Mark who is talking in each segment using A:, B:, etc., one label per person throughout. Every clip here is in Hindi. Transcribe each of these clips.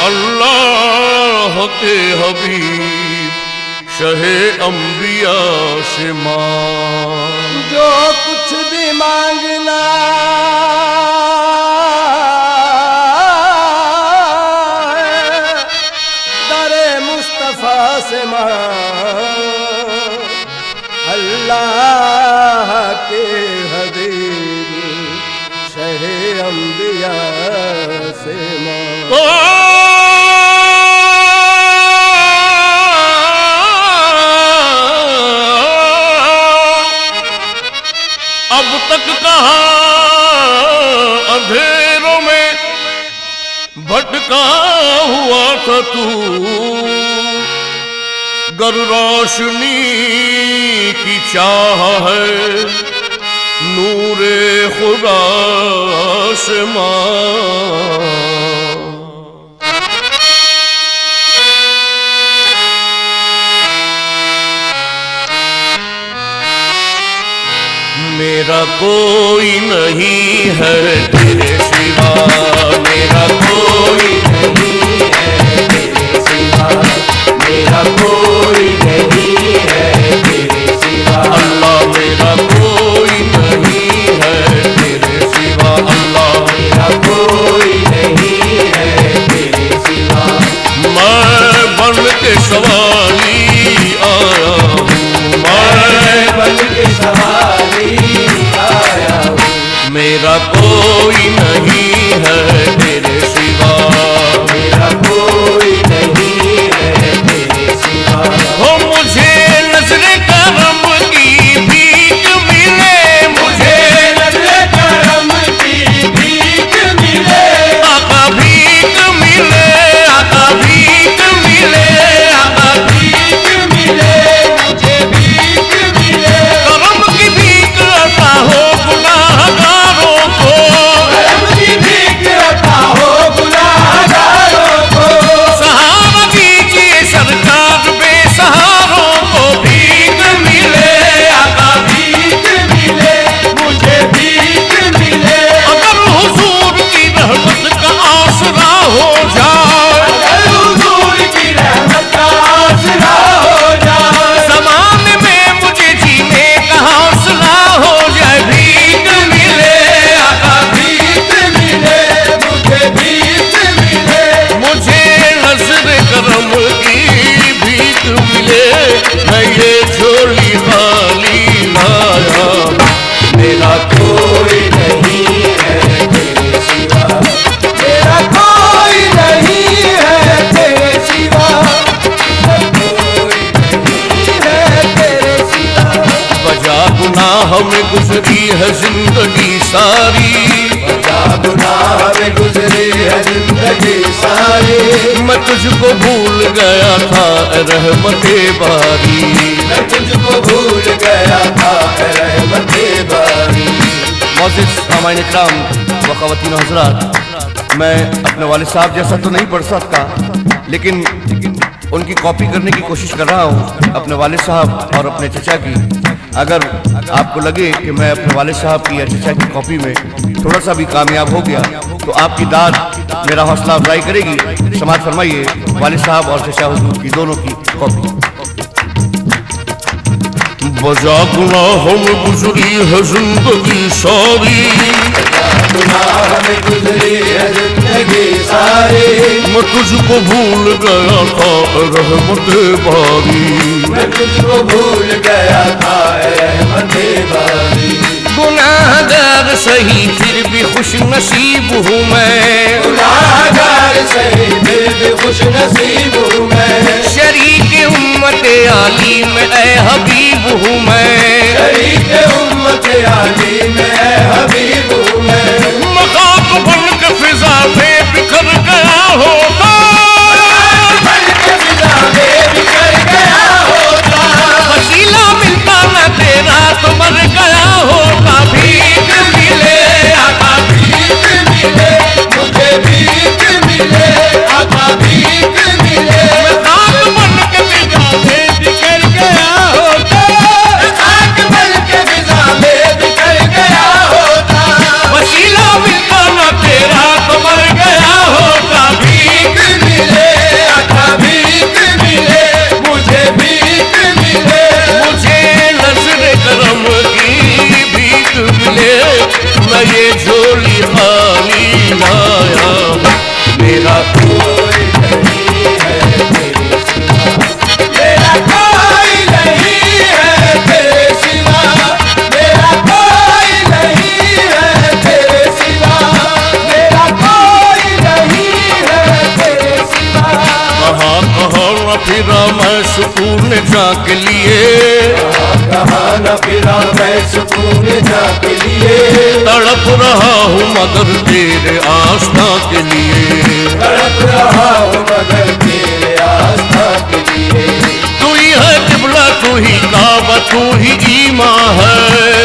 A: अल्लाह के हबीब शहे अंबिया से मांग।
B: जो कुछ भी मांगना दरे मुस्तफा से मांग। अल्लाह के हबीब शहे अंबिया से मांग।
A: अब तक कहाँ अंधेरों में भटका हुआ था तू, गर रोशनी की चाह है नूरे खुदा से मांग। मेरा कोई नहीं है तेरे सिवा, मेरा कोई नहीं है तेरे सिवा, मेरा कोई नहीं है तेरे सिवा। अल्लाह मेरा कोई नहीं है तेरे सिवा, अल्लाह मेरा कोई नहीं है तेरे सिवा। मैं बन के सवाली आया हूँ, मैं बन के सवाली आया हूँ। मेरा कोई नहीं है तेरे सिवा, मेरा कोई नहीं है तेरे सिवा। हो मुझे नज़रे करम की भीख मिले, मुझे नज़रे करम की भीख मिले। आका भीख मिले, आका भीख मिले, आका भीख मिले, मुझे भीख मिले। करम की भीख अता हो गुनाहगारों को, करम की भीख अता हो गुनाहगारों को। सहारा दीजिए सरकार बेसहारों को, भीख मिले, आका भीख मिले, मुझे भीख मिले। अगर हुजूर की रहमत का आसरा हो जाए, अगर हुजूर की रहमत का आसरा हो जाए, ज़माने में मुझे जीने का हौसला हो जाए। भीख मिले, आका भीख मिले, मुझे भीख मिले। मुझे नज़्र करम की भीख मिले, मैं ये झोली खाली लाया। मेरा कोई नहीं है तेरे सिवा, मेरा कोई नहीं है तेरे सिवा, कोई नहीं है तेरे सिवा। बजा गुनाह में गुजरी है जिंदगी सारी, बजा गुनाह में गुजरी है जिंदगी सारी। मैं तुझको भूल गया था रहमते बारी, मैं तुझको भूल गया था रहमते बारी। मोअज़्ज़िज़ सामाईन इकराम व ख़वातीन हज़रात, मैं अपने वालिद साहब जैसा तो नहीं पढ़ सकता, लेकिन उनकी कॉपी करने की कोशिश कर रहा हूँ, अपने वालिद साहब और अपने चचा की। अगर आपको लगे कि मैं अपने वालिद साहब की या चचा की कॉपी में थोड़ा सा भी कामयाब हो गया तो आपकी दाद मेरा हौसला अफजाई करेगी। समाअत फरमाइए वालिद साहब और चचा हुजूर की दोनों की कॉपी। बजा गुनाह में गुजरी है जिंदगी सारी, गुनाह में गुजरी है जिंदगी सारी। मैं तुझको भूल गया था रहमते बारी, मैं तुझको भूल गया था रहमते बारी। गुनाहगार सही फिर भी खुश नसीब हूँ मैं, गुनाहगार सही फिर भी खुश नसीब हूँ मैं। शरीक उम्मत आली में ऐ हबीब हूँ मैं, शरीक उम्मत आली में ऐ हबीब हूँ मैं। मखाक बन के फिजा में बिखर गया होता, बन के फिजा में बिखर गया होता। वसीला मिलता न तेरा तो मर गया होता। भीख मिले, आका भीख मिले, मुझे भीख मिले, आका भीख मिले। खाक बन के फिजा में बिखर गया होता, खाक बन के फिजा में बिखर गया होता। फिरा मैं सुकून जाके लिए,
B: कहाँ न फिरा मैं सुकून जाके लिए,
A: तड़प रहा हूँ मगर तेरे आस्था के लिए,
B: तड़प रहा हूँ मगर तेरे आस्था के लिए।
A: तू ही है किबला, तू ही काबा, तू ही ईमा है,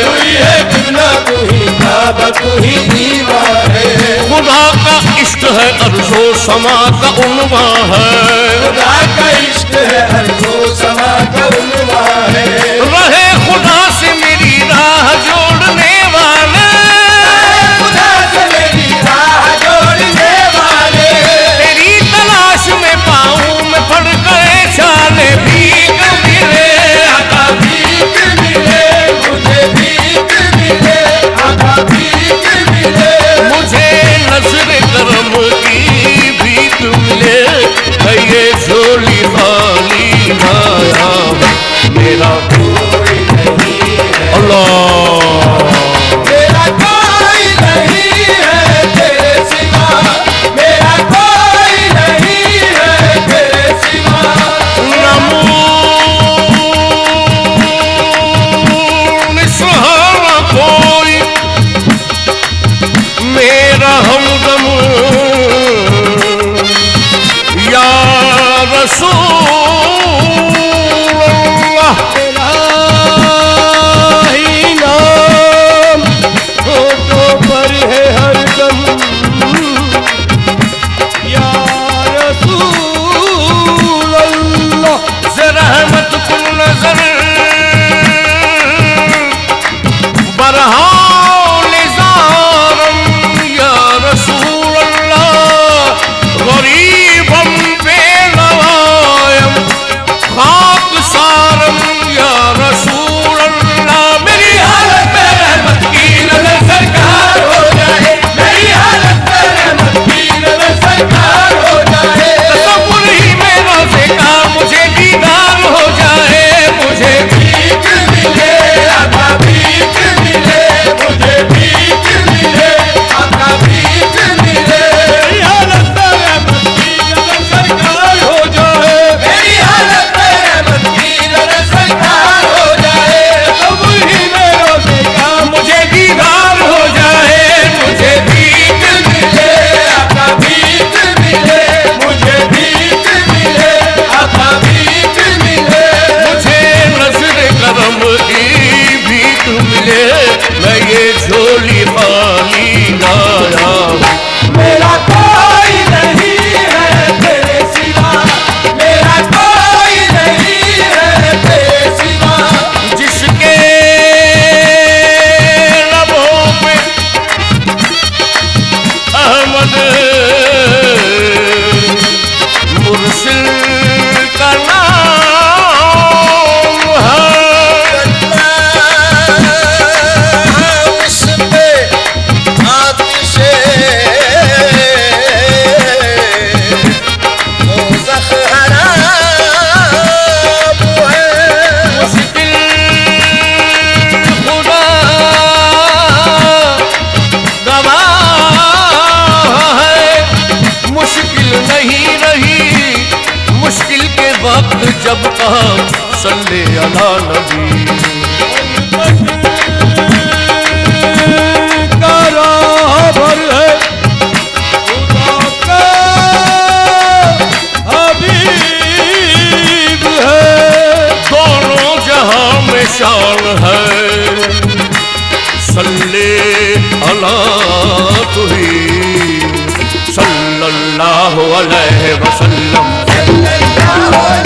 B: तू ही है किबला, तू ही काबा, तू ही ईमा है।
A: खुदा का इश्क है अर्ज़ो समा का उन्वा है,
B: खुदा का इश्क है अर्ज़ो समा का उन्वा है।
A: रहे खुदा से मेरी राह जोड़ने वाले,
B: खुदा से मेरी राह जोड़ने वाले,
A: तेरी तलाश में पाऊं मैं पड़ गए चाले, भीख मिले
B: आका भीख मिले, मुझे भीख मिले, आका भीख मिले,
A: मुझे नजर करम की भीख मिले, है ये झोली खाली माया मेरा
B: कोई नहीं है,
A: अल्लाह।
B: मेरा कोई नहीं है तेरे सिवा, मेरा कोई नहीं है तेरे सिवा।
A: सहारा कोई मेरा हमदम या रसूल अल्लाह।
B: तेरा ही नाम होठों पर है हरदम, या रसूल अल्लाह।
A: से रहमत कुल नजर बरहाओ निज़ारम या रसूल अल्लाह, गरीबम बेनवायम खाक सारम या रसूल अल्लाह। मेरी हालत पे रहमत की नजर सरकार हो जाए,
B: मेरी हालत पे रहमत की नजर सरकार हो जाए,
A: तसव्वुर ही में रोज़े का मुझे दीदार हो जाए, मुझे
B: भीख मिले, आका भीख मिले, मुझे भीख मिले, आका भीख मिले। मेरी हालत पे रहमत की नजर सरकार हो जाए, मेरी हालत पे रहमत की नजर सरकार हो जाए, तसव्वुर ही में रोज़े का
A: मुझे दीदार हो जाए, मुझे
B: भीख मिले, आका भीख मिले, मुझे भीख मिले, आका भीख मिले।
A: मुझे नजर करम की भीख मिले, मैं ये झोली खाली लाया हूँ।
B: मेरा कोई नहीं है तेरे सिवा, मेरा कोई नहीं है तेरे सिवा।
A: जिसके लबों पे अहमद मुरसिल का नाम है,
B: उस पे आतिशे दोज़ख हराम है।
A: मुश्किल खुदा गवाह है, मुश्किल नहीं रही मुश्किल के वक्त जब कहा सल्ले अला नबी।
B: का राहबर है, खुदा का हबीब है,
A: दोनों जहां में शान है, सल्ले अला तुही सल्लल्लाहु अलैहि वसल्लम।
B: सल्लल्लाहु